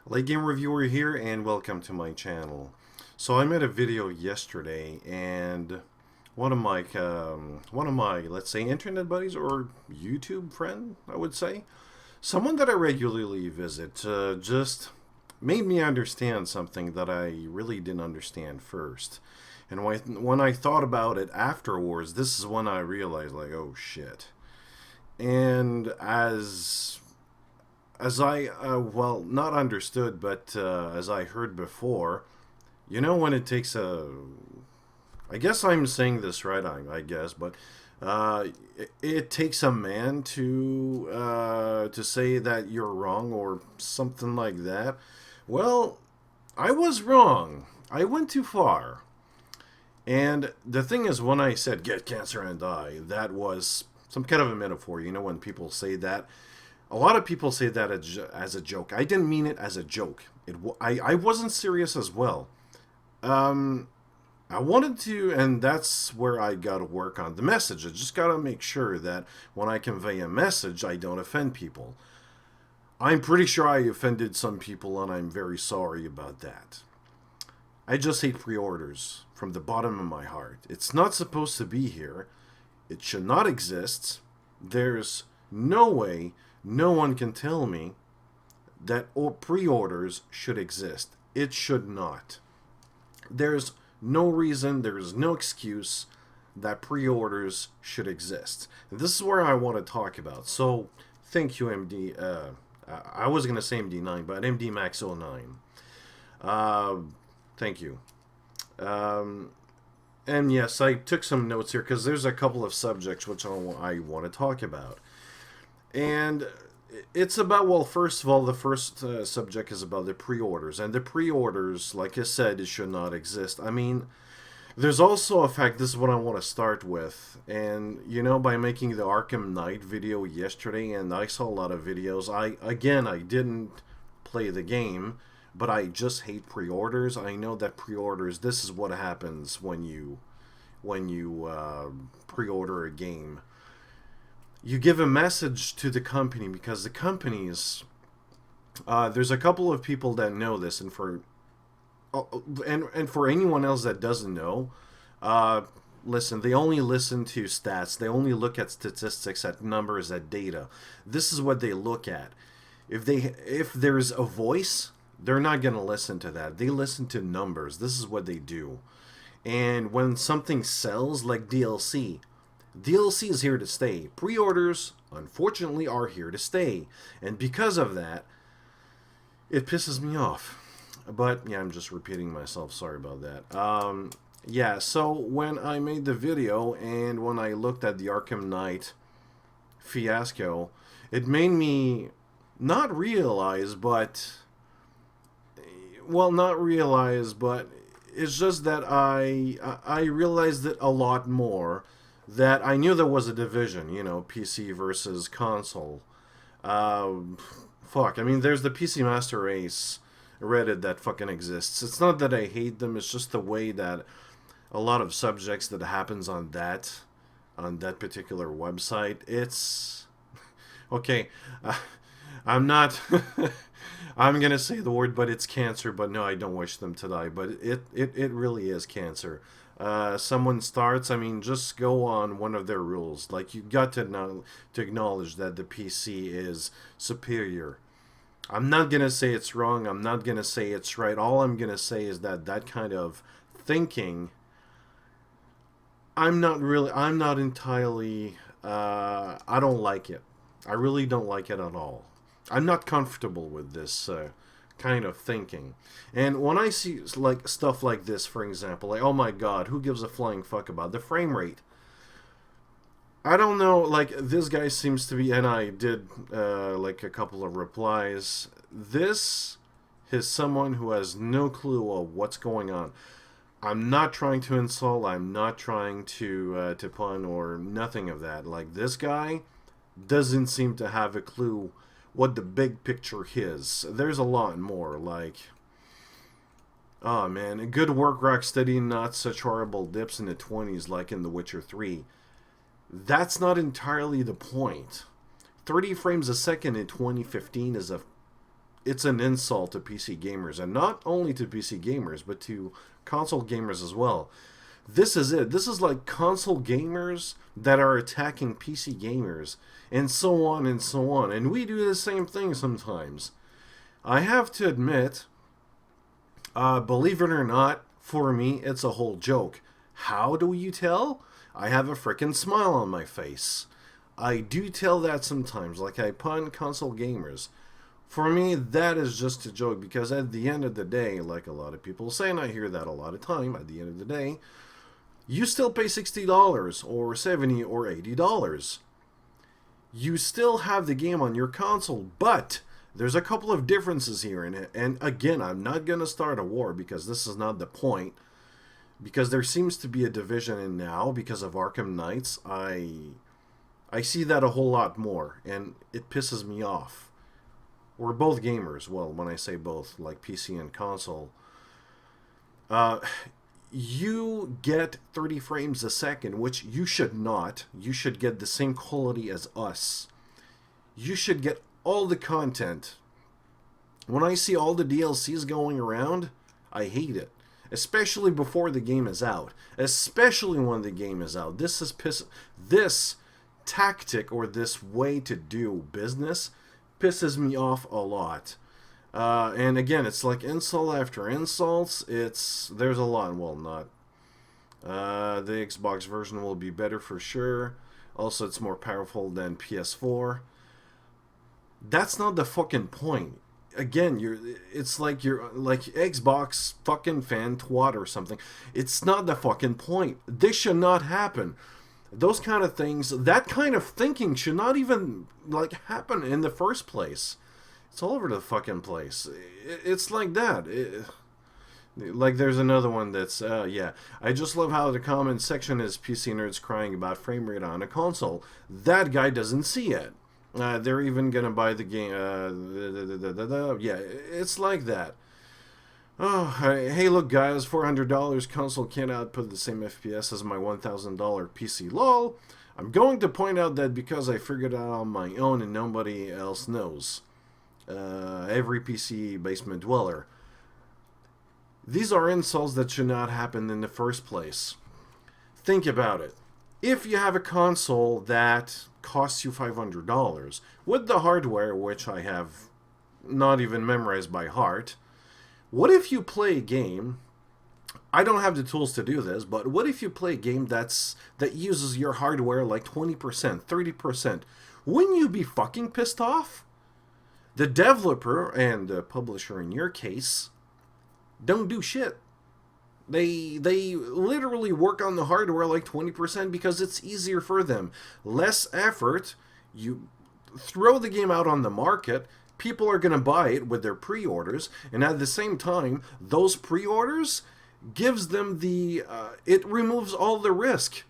Late Game Reviewer here, and welcome to my channel. So I made a video yesterday, and one of my let's say internet buddies or YouTube friend, I would say, someone that I regularly visit, just made me understand something that I really didn't understand first. And when I thought about it afterwards, this is when I realized, like, oh shit. And as I, well, not understood, but as I heard before, when it takes I guess I'm saying this right, I guess, but it takes a man to say that you're wrong or something like that. Well, I was wrong. I went too far. And the thing is, when I said get cancer and die, that was some kind of a metaphor. When people say that, a lot of people say that as a joke. I didn't mean it as a joke. I wasn't serious as well. Um, I wanted to, and that's where I got to work on the message. I just got to make sure that when I convey a message, I don't offend people. I'm pretty sure I offended some people, and I'm very sorry about that. I just hate pre-orders from the bottom of my heart. It's not supposed to be here. It should not exist. There's no way no one can tell me that pre-orders should exist. It should not. There's no reason, there's no excuse that pre-orders should exist. And this is where I want to talk about. So, thank you, MD. I was going to say MD9, but MD Max 09. Thank you. Um, and yes, I took some notes here because there's a couple of subjects which I want to talk about. And it's about, well, first of all, the first subject is about the pre-orders. And the pre-orders, like I said, it should not exist. I mean, there's also a fact, this is what I want to start with. And, by making the Arkham Knight video yesterday, and I saw a lot of videos, I didn't play the game, but I just hate pre-orders. I know that pre-orders, this is what happens when you pre-order a game. You give a message to the company because the companies, there's a couple of people that know this, and for anyone else that doesn't know, listen, they only listen to stats. They only look at statistics, at numbers, at data. This is what they look at. If there's a voice, they're not going to listen to that. They listen to numbers. This is what they do. And when something sells, like DLC is here to stay. Pre-orders, unfortunately, are here to stay. And because of that, it pisses me off. But, yeah, I'm just repeating myself. Sorry about that. Yeah, so when I made the video and when I looked at the Arkham Knight fiasco, it made me not realize, but... Well, not realize, but it's just that I realized it a lot more, that I knew there was a division, PC versus console. Fuck, I mean, there's the PC Master Race Reddit that fucking exists. It's not that I hate them, it's just the way that a lot of subjects that happens on that particular website, it's... Okay, I'm not... I'm going to say the word, but it's cancer, but no, I don't wish them to die, but it really is cancer. Someone starts, I mean, just go on one of their rules. Like, you got to acknowledge that the PC is superior. I'm not going to say it's wrong. I'm not going to say it's right. All I'm going to say is that kind of thinking, I'm not entirely, I don't like it. I really don't like it at all. I'm not comfortable with this kind of thinking. And when I see like stuff like this, for example, like, oh my god, who gives a flying fuck about the frame rate? I don't know, like, this guy seems to be, and I did like a couple of replies. This is someone who has no clue of what's going on. I'm not trying to insult, I'm not trying to pun or nothing of that. Like, this guy doesn't seem to have a clue what the big picture is. There's a lot more, like, oh man, good work, Rocksteady, not such horrible dips in the 20s like in The Witcher 3. That's not entirely the point. 30 frames a second in 2015 it's an insult to PC gamers, and not only to PC gamers, but to console gamers as well. This is it. This is like console gamers that are attacking PC gamers, and so on and so on. And we do the same thing sometimes. I have to admit, believe it or not, for me, it's a whole joke. How do you tell? I have a frickin' smile on my face. I do tell that sometimes, like I pun console gamers. For me, that is just a joke, because at the end of the day, like a lot of people say, and I hear that a lot of time, at the end of the day, you still pay $60 or $70 or $80. You still have the game on your console, but there's a couple of differences here in it. And again, I'm not going to start a war, because this is not the point. Because there seems to be a division in now because of Arkham Knights. I see that a whole lot more, and it pisses me off. We're both gamers. Well, when I say both, like PC and console. You get 30 frames a second, which you should not. You should get the same quality as us. You should get all the content. When I see all the DLCs going around, I hate it. Especially before the game is out. Especially when the game is out. This tactic, or this way to do business, pisses me off a lot. And again, it's like insult after insults. There's a lot. Well, not. The Xbox version will be better for sure. Also, it's more powerful than PS4. That's not the fucking point. Again, it's like you're like Xbox fucking fan twat or something. It's not the fucking point. This should not happen. Those kind of things, that kind of thinking should not even like happen in the first place. It's all over the fucking place. It's like that. Like there's another one that's, yeah. I just love how the comment section is PC nerds crying about frame rate on a console. That guy doesn't see it. They're even gonna buy the game. Yeah, it's like that. Oh, hey, look, guys, $400 console can't output the same FPS as my $1,000 PC. Lol. I'm going to point out that because I figured it out on my own and nobody else knows. Every PC basement dweller. These are insults that should not happen in the first place. Think about it. If you have a console that costs you $500 with the hardware, which I have not even memorized by heart, what if you play a game? I don't have the tools to do this, but what if you play a game that uses your hardware like 20%, 30%? Wouldn't you be fucking pissed off? The developer, and the publisher in your case, don't do shit. They literally work on the hardware like 20% because it's easier for them. Less effort. You throw the game out on the market. People are going to buy it with their pre-orders. And at the same time, those pre-orders gives them it removes all the risk.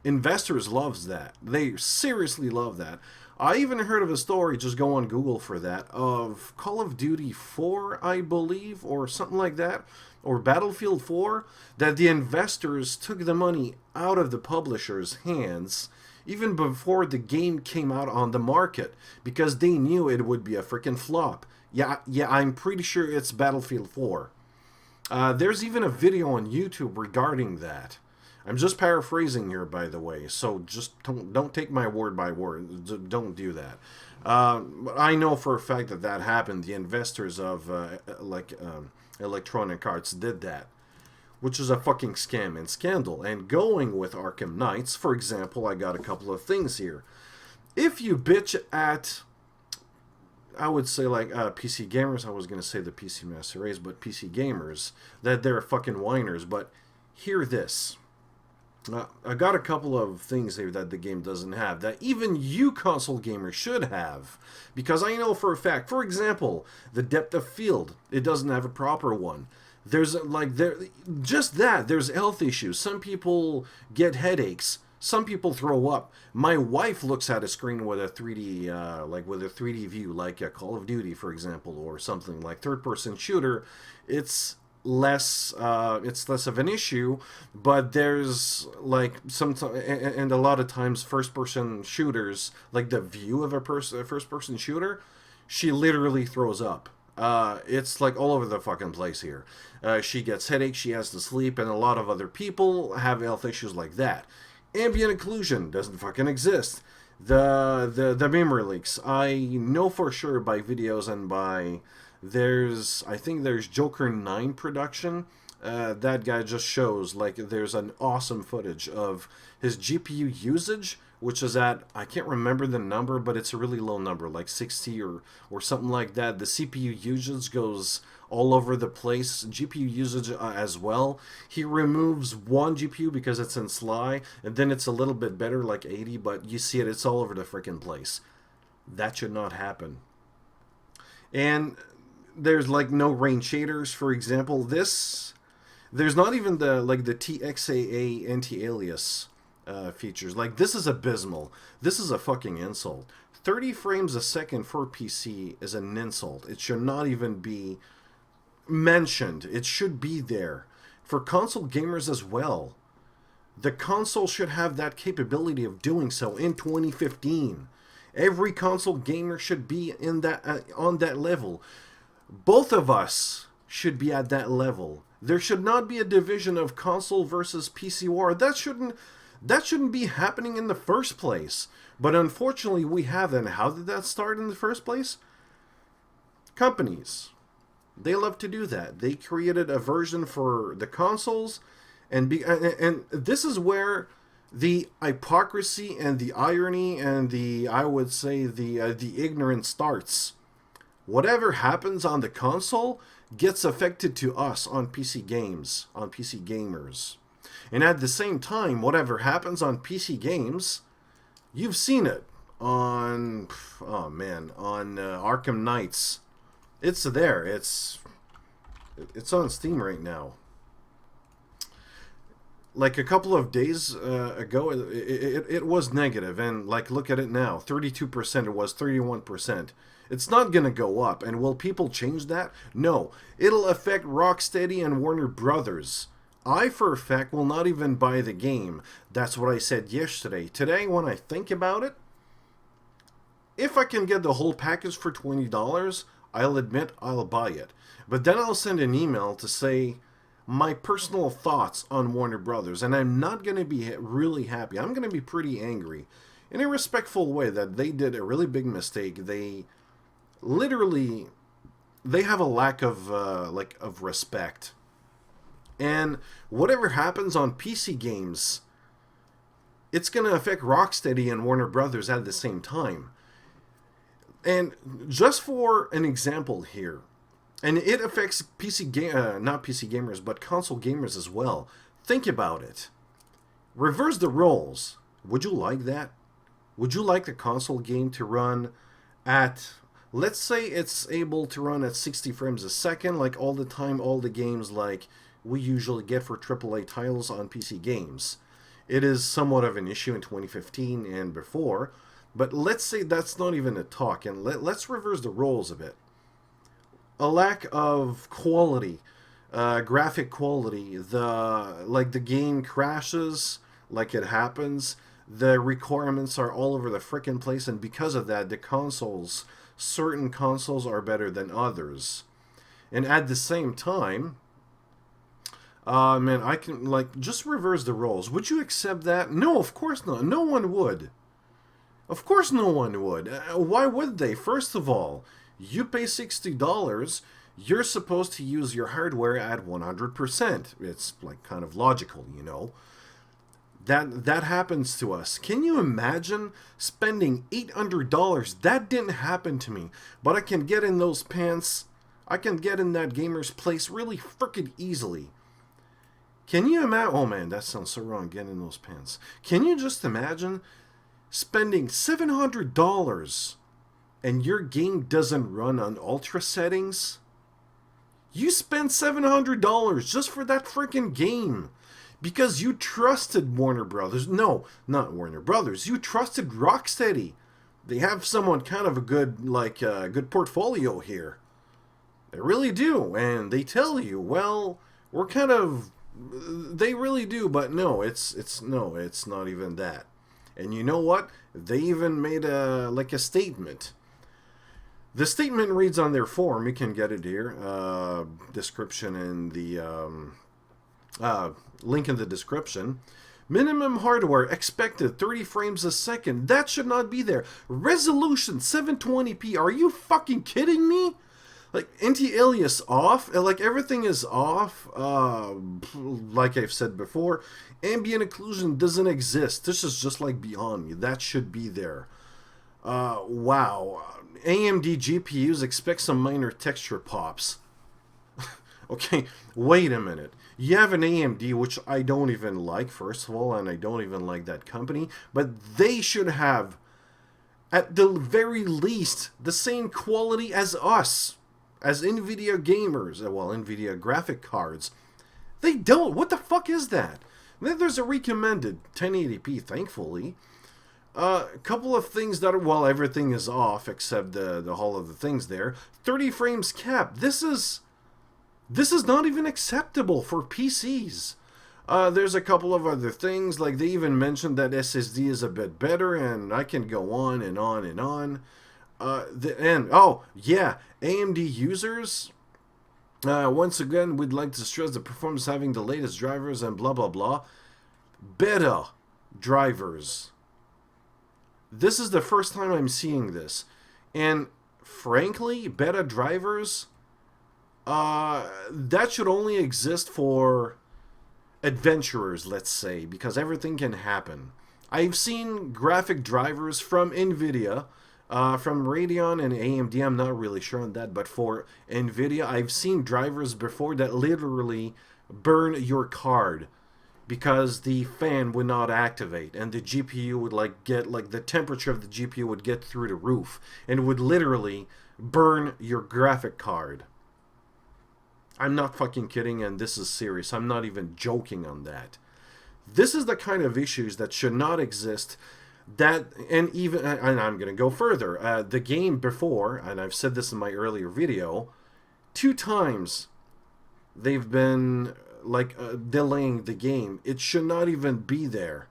Investors loves that. They seriously love that. I even heard of a story, just go on Google for that, of Call of Duty 4, I believe, or something like that, or Battlefield 4, that the investors took the money out of the publisher's hands even before the game came out on the market, because they knew it would be a freaking flop. Yeah, I'm pretty sure it's Battlefield 4. There's even a video on YouTube regarding that. I'm just paraphrasing here, by the way, so just don't take my word by word. Don't do that. I know for a fact that happened. The investors of Electronic Arts did that, which is a fucking scam and scandal. And going with Arkham Knights, for example, I got a couple of things here. If you bitch at, I would say like PC gamers, I was going to say the PC Master Race, but PC gamers, that they're fucking whiners, but hear this. I got a couple of things here that the game doesn't have, that even you console gamers should have. Because I know for a fact, for example, the depth of field, it doesn't have a proper one. There's there's health issues. Some people get headaches. Some people throw up. My wife looks at a screen with a 3D, with a 3D view, like a Call of Duty, for example, or something like third-person shooter. It's less of an issue, but there's like and a lot of times first-person shooters, like the view of a first-person shooter, she literally throws up. It's like all over the fucking place here. She gets headaches, she has to sleep, and a lot of other people have health issues like that. Ambient occlusion doesn't fucking exist. The memory leaks, I know for sure by videos and by I think there's Joker 9 production. That guy just shows like there's an awesome footage of his GPU usage, which is at, I can't remember the number, but it's a really low number, like 60 or something like that. The CPU usage goes all over the place. GPU usage as well. He removes one GPU because it's in Sly, and then it's a little bit better, like 80, but you see it, it's all over the freaking place. That should not happen. And there's like no rain shaders, for example. There's not even the TXAA anti-alias features. Like, this is abysmal. This is a fucking insult. 30 frames a second for PC is an insult. It should not even be mentioned. It should be there for console gamers as well. The console should have that capability of doing so in 2015. Every console gamer should be in that on that level. Both of us should be at that level. There should not be a division of console versus PC war. That shouldn't be happening in the first place. But unfortunately, we have. And how did that start in the first place? Companies. They love to do that. They created a version for the consoles, and this is where the hypocrisy and the irony and I would say the ignorance starts. Whatever happens on the console gets affected to us on PC games, on PC gamers. And at the same time, whatever happens on PC games, you've seen it on, on Arkham Knights. It's there. It's on Steam right now. Like a couple of days ago, it was negative, and like look at it now, 32%. It was 31%. It's not gonna go up, and will people change that? No, it'll affect Rocksteady and Warner Brothers. I, for a fact, will not even buy the game. That's what I said yesterday. Today, when I think about it, if I can get the whole package for $20, I'll admit I'll buy it. But then I'll send an email to say my personal thoughts on Warner Brothers, and I'm not going to be really happy. I'm going to be pretty angry in a respectful way that they did a really big mistake. They literally, they have a lack of of respect. And whatever happens on PC games, it's going to affect Rocksteady and Warner Brothers at the same time. And just for an example here, and it affects not PC gamers, but console gamers as well. Think about it. Reverse the roles. Would you like that? Would you like the console game to run at, let's say it's able to run at 60 frames a second, like all the time, all the games like we usually get for AAA titles on PC games. It is somewhat of an issue in 2015 and before, but let's say that's not even a talk, and let's reverse the roles a bit. A lack of quality, graphic quality, the game crashes like it happens, the requirements are all over the frickin' place, and because of that, certain consoles are better than others. And at the same time, I can, just reverse the roles. Would you accept that? No, of course not. No one would. Of course no one would. Why would they? First of all, you pay $60, you're supposed to use your hardware at 100%. It's, kind of logical, you know. That happens to us. Can you imagine spending $800? That didn't happen to me. But I can get in those pants. I can get in that gamer's place really frickin' easily. Can you imagine? Oh man, that sounds so wrong, getting in those pants. Can you just imagine spending $700 and your game doesn't run on ultra settings? You spent $700 just for that freaking game because you trusted Warner Brothers. No, not Warner Brothers. You trusted Rocksteady. They have someone kind of a good, good portfolio here. They really do, and they tell you, well, we're kind of. They really do, but no, it's not even that. And you know what? They even made a statement. The statement reads on their form, you can get it here, description in the link in the description. Minimum hardware expected 30 frames a second. That should not be there. Resolution 720p. Are you fucking kidding me? Like, anti-alias off. Like, everything is off. Like I've said before, ambient occlusion doesn't exist. This is just like beyond me. That should be there. Wow. AMD GPUs expect some minor texture pops. Okay, wait a minute. You have an AMD, which I don't even like, first of all, and I don't even like that company, but they should have, at the very least, the same quality as us, as NVIDIA gamers, well, NVIDIA graphic cards. They don't. What the fuck is that? Then there's a recommended 1080p, thankfully. A couple of things that are, well, everything is off except the whole of the things there. 30 frames cap. This is not even acceptable for PCs. There's a couple of other things, like they even mentioned that SSD is a bit better, and I can go on and on and on. Oh, yeah, AMD users, once again, we'd like to stress the performance having the latest drivers and blah, blah, blah. Beta drivers. This is the first time I'm seeing this. And frankly, beta drivers, that should only exist for adventurers, let's say, because everything can happen. I've seen graphic drivers from NVIDIA, from Radeon and AMD, I'm not really sure on that, but for NVIDIA, I've seen drivers before that literally burn your card because the fan would not activate, and the GPU would the temperature of the GPU would get through the roof, and would literally burn your graphic card. I'm not fucking kidding, and this is serious. I'm not even joking on that. This is the kind of issues that should not exist. And I'm going to go further. The game before, and I've said this in my earlier video, 2 times they've been delaying the game. It should not even be there.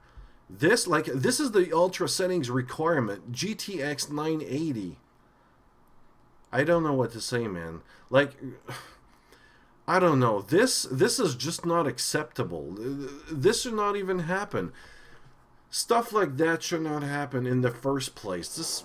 This is the ultra settings requirement. GTX 980. I don't know what to say, man. I don't know. This is just not acceptable. This should not even happen. Stuff like that should not happen in the first place.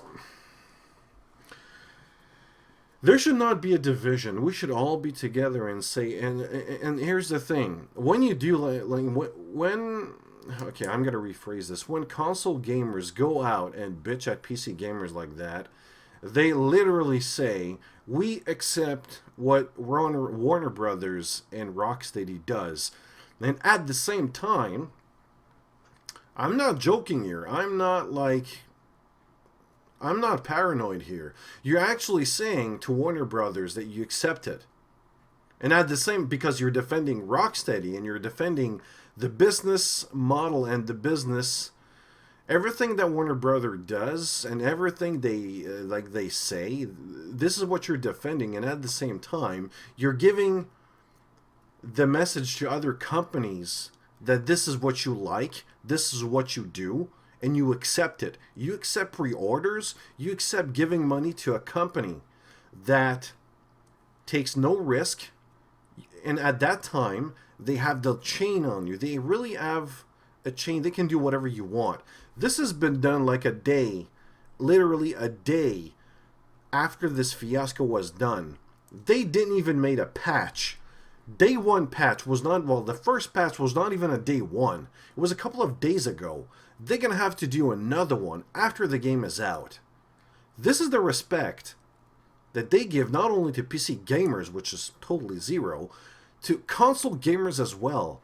There should not be a division. We should all be together and say. And here's the thing: when you do okay, I'm gonna rephrase this. When console gamers go out and bitch at PC gamers like that, they literally say, we accept what Warner Brothers and Rocksteady does. And at the same time, I'm not joking here. I'm not paranoid here. You're actually saying to Warner Brothers that you accept it. And at the same, because you're defending Rocksteady and you're defending the business model and the business, everything that Warner Brother does and everything they say, this is what you're defending. And at the same time, you're giving the message to other companies that this is what you like, this is what you do, and you accept it. You accept pre-orders, you accept giving money to a company that takes no risk, and at that time, they have the chain on you. They really have a chain. They can do whatever you want. This has been done like a day, literally a day after this fiasco was done. They didn't even make a patch. Day 1 patch was not, well, the first patch was not even a day 1. It was a couple of days ago. They're going to have to do another one after the game is out. This is the respect that they give not only to PC gamers, which is totally zero, to console gamers as well.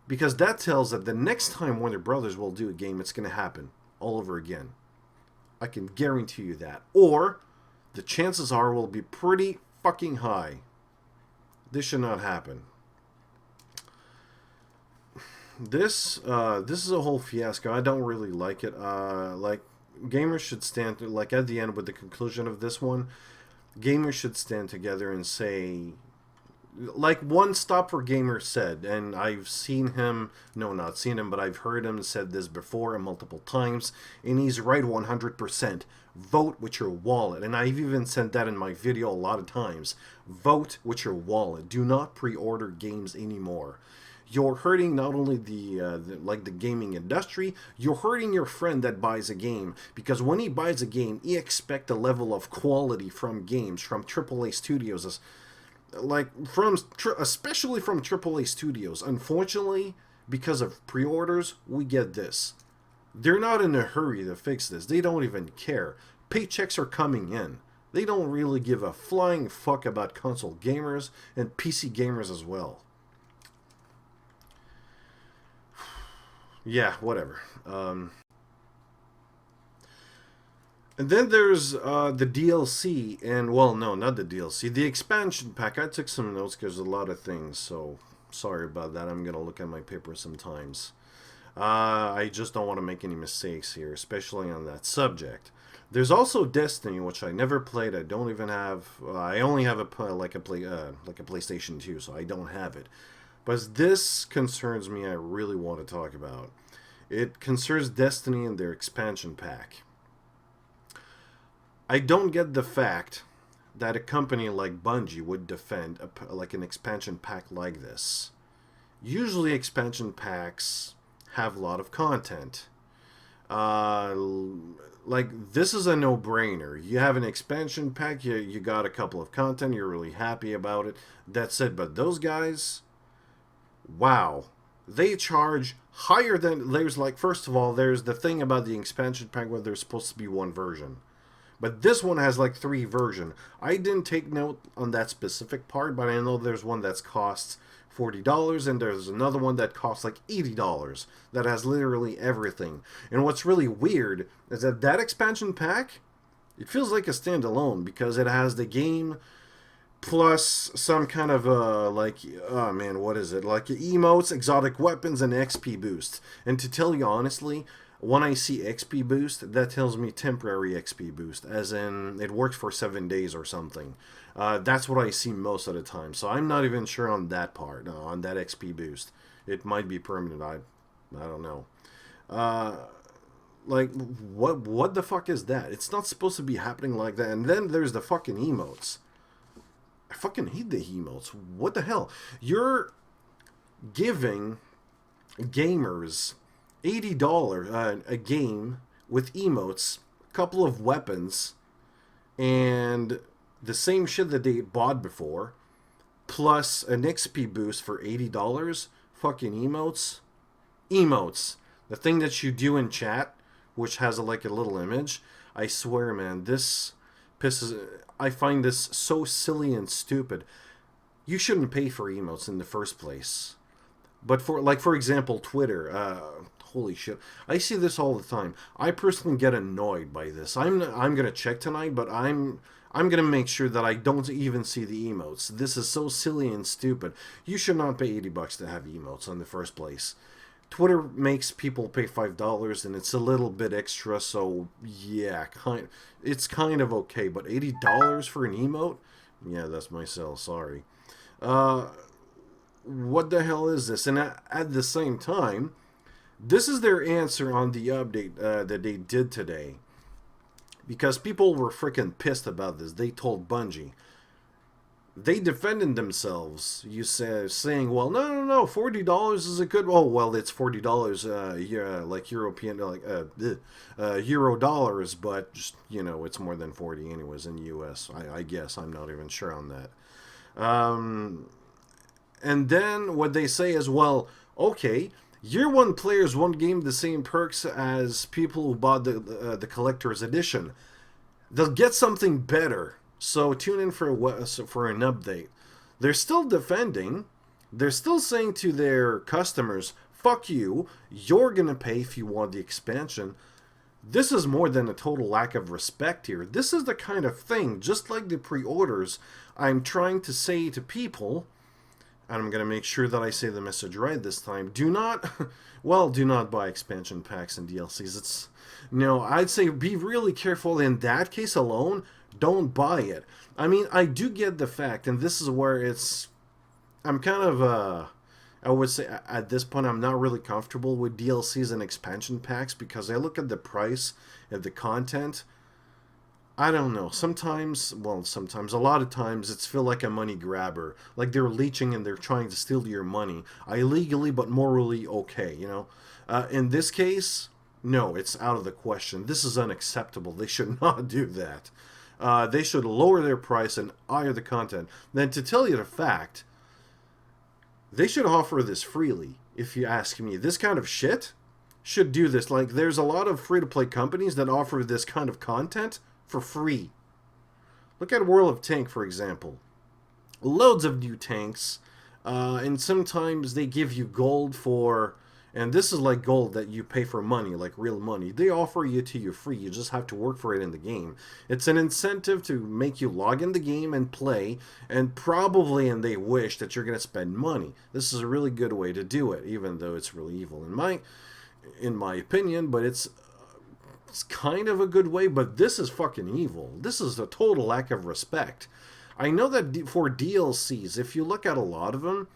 Because that tells that the next time Warner Brothers will do a game, it's going to happen all over again. I can guarantee you that. Or the chances are will be pretty fucking high. This should not happen. This is a whole fiasco. I don't really like it. Gamers should stand, at the end with the conclusion of this one, gamers should stand together and say, like One Stop for Gamers said, and I've seen him, no, not seen him, but I've heard him said this before and multiple times, and he's right 100%. Vote with your wallet, and I've even said that in my video a lot of times. Vote with your wallet. Do not pre-order games anymore. You're hurting not only the gaming industry, you're hurting your friend that buys a game, because when he buys a game, he expects a level of quality from games from AAA studios, especially from AAA studios. Unfortunately, because of pre-orders, we get this. They're not in a hurry to fix this. They don't even care. Paychecks are coming in. They don't really give a flying fuck about console gamers and PC gamers as well. Yeah, whatever. And then there's the DLC, and well, no, not the DLC, the expansion pack. I took some notes because there's a lot of things, so sorry about that. I'm gonna look at my paper sometimes. I just don't want to make any mistakes here, especially on that subject. There's also Destiny, which I never played. I don't even have. I only have a PlayStation 2, so I don't have it. But this concerns me. I really want to talk about. It concerns Destiny and their expansion pack. I don't get the fact that a company like Bungie would defend an expansion pack like this. Usually, expansion packs have a lot of content. This is a no-brainer. You have an expansion pack, you got a couple of content, you're really happy about it. That's it. But those guys, wow, they charge higher than. First of all, there's the thing about the expansion pack where there's supposed to be one version. But this one has like 3 versions. I didn't take note on that specific part, but I know there's one that's costs $40, and there's another one that costs like $80 that has literally everything. And what's really weird is that expansion pack, it feels like a standalone because it has the game plus some kind of oh man, what is it? Like emotes, exotic weapons, and XP boost. And to tell you honestly, when I see XP boost, that tells me temporary XP boost, as in it works for 7 days or something. That's what I see most of the time. So I'm not even sure on that part, on that XP boost. It might be permanent. I don't know. What the fuck is that? It's not supposed to be happening like that. And then there's the fucking emotes. I fucking hate the emotes. What the hell? You're giving gamers $80 a game with emotes, a couple of weapons, and the same shit that they bought before, plus an XP boost for $80. Fucking emotes. Emotes. The thing that you do in chat, which has a little image. I swear, man, this pisses. I find this so silly and stupid. You shouldn't pay for emotes in the first place. But for example, Twitter. Holy shit. I see this all the time. I personally get annoyed by this. I'm gonna check tonight, but I'm gonna make sure that I don't even see the emotes. This is so silly and stupid. You should not pay $80 to have emotes in the first place. Twitter makes people pay $5, and it's a little bit extra, so yeah, it's kind of okay. But $80 for an emote? Yeah, that's my sell. Sorry. What the hell is this? And at the same time, this is their answer on the update that they did today. Because people were freaking pissed about this. They told Bungie. They defended themselves. Saying, well, no, $40 is a good. Oh, well, it's $40. Yeah, like European, Euro dollars, but just it's more than 40 anyways in the U.S. I guess I'm not even sure on that. And then what they say is, well, okay. Year 1 players won't gain the same perks as people who bought the collector's edition. They'll get something better. So tune in for an update. They're still defending. They're still saying to their customers, fuck you. You're going to pay if you want the expansion. This is more than a total lack of respect here. This is the kind of thing, just like the pre-orders, I'm trying to say to people. And I'm going to make sure that I say the message right this time. Do not buy expansion packs and DLCs. I'd say be really careful. In that case alone, don't buy it. I mean, I do get the fact, and this is where it's I'm kind of I would say at this point I'm not really comfortable with DLCs and expansion packs because I look at the price of the content. I don't know. Sometimes, a lot of times, it's feel like a money grabber. Like they're leeching and they're trying to steal your money. Illegally, but morally okay, you know? In this case, no, it's out of the question. This is unacceptable. They should not do that. They should lower their price and higher the content. Then, to tell you the fact, they should offer this freely, if you ask me. This kind of shit should do this. Like, there's a lot of free-to-play companies that offer this kind of content for free. Look at World of Tank, for example. Loads of new tanks, and sometimes they give you gold for, and this is like gold that you pay for money, like real money. They offer it to you free. You just have to work for it in the game. It's an incentive to make you log in the game and play, and probably, and they wish that you're going to spend money. This is a really good way to do it, even though it's really evil in my opinion, but it's kind of a good way, but this is fucking evil. This is a total lack of respect. I know that for DLCs, if you look at a lot of them,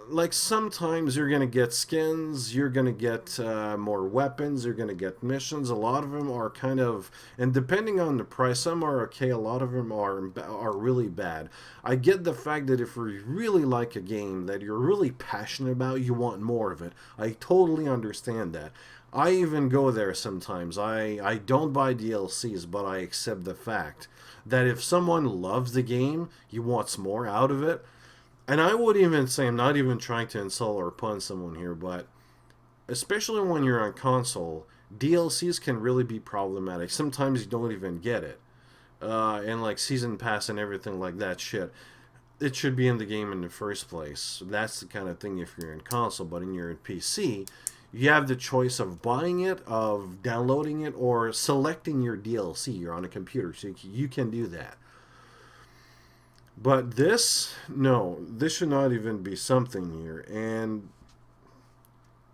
like sometimes you're going to get skins, you're going to get more weapons, you're going to get missions. A lot of them are kind of, and depending on the price, some are okay, a lot of them are really bad. I get the fact that if you really like a game that you're really passionate about, you want more of it. I totally understand that. I even go there sometimes. I don't buy DLCs, but I accept the fact that if someone loves the game, he wants more out of it. And I would even say, I'm not even trying to insult or pun someone here, but especially when you're on console, DLCs can really be problematic. Sometimes you don't even get it. And like Season Pass and everything like that shit. It should be in the game in the first place. That's the kind of thing if you're in console, but in your PC, you have the choice of buying it, of downloading it, or selecting your DLC. You're on a computer, so you can do that. But this, no, this should not even be something here. And,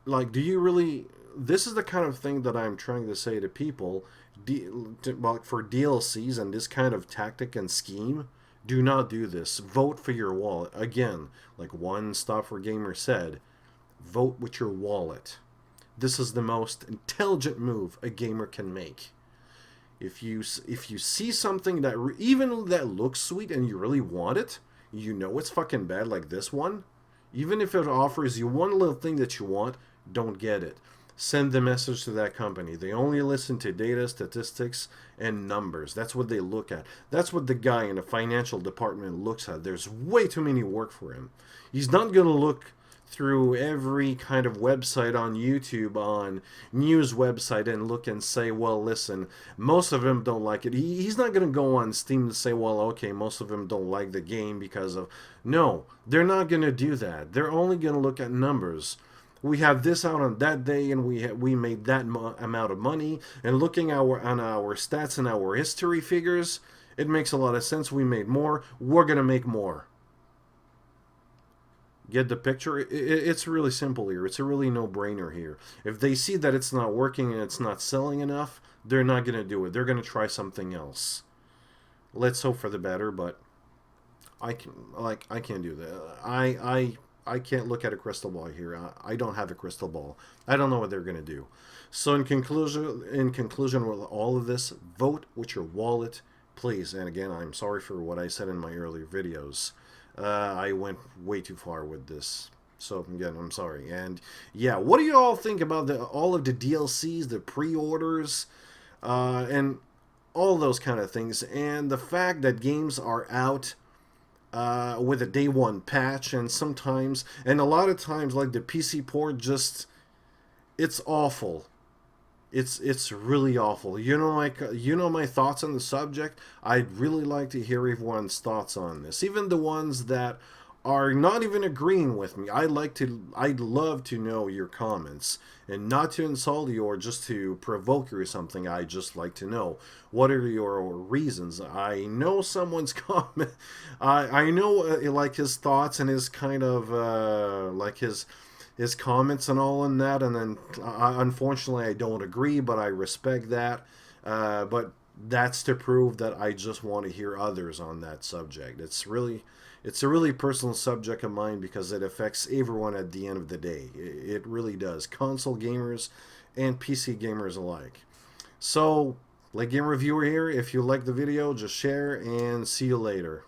like, do you really... This is the kind of thing that I'm trying to say to people, for DLCs and this kind of tactic and scheme, do not do this. Vote for your wallet. Again, like One Stop for Gamer said, vote with your wallet. This is the most intelligent move a gamer can make. If you see something that even that looks sweet and you really want it, you know it's fucking bad, like this one. Even if it offers you one little thing that you want, don't get it. Send the message to that company. They only listen to data, statistics, and numbers. That's what they look at. That's what the guy in the financial department looks at. There's way too many work for him. He's not going to look through every kind of website on YouTube, on news website, and look and say, well, listen, most of them don't like it. He's not going to go on Steam to say, well, okay, most of them don't like the game because of... No, they're not going to do that. They're only going to look at numbers. We have this out on that day, and we made that amount of money. And looking on our stats and our history figures, it makes a lot of sense. We made more. We're going to make more. Get the picture? It's really simple here. It's a really no-brainer here. If they see that it's not working and it's not selling enough, they're not going to do it. They're going to try something else. Let's hope for the better, but I can't do that. I can't look at a crystal ball here. I don't have a crystal ball. I don't know what they're going to do. So in conclusion with all of this, vote with your wallet, please. And again, I'm sorry for what I said in my earlier videos. I went way too far with this. So again, I'm sorry. And yeah, what do you all think about all of the DLCs, the pre-orders, and all those kind of things, and the fact that games are out with a day one patch, and sometimes, and a lot of times, like the PC port, just, it's awful. It's really awful. You know my thoughts on the subject. I'd really like to hear everyone's thoughts on this, even the ones that are not even agreeing with me. I'd love to know your comments, and not to insult you or just to provoke you or something. I'd just like to know, what are your reasons? I know someone's comment. I know like his thoughts and his kind of like his comments and all in that, and then unfortunately I don't agree, but I respect that. But that's to prove that I just want to hear others on that subject. It's really it's a really personal subject of mine because it affects everyone at the end of the day. It really does. Console gamers and PC gamers alike. So, like Game Reviewer here, if you like the video, just share and see you later.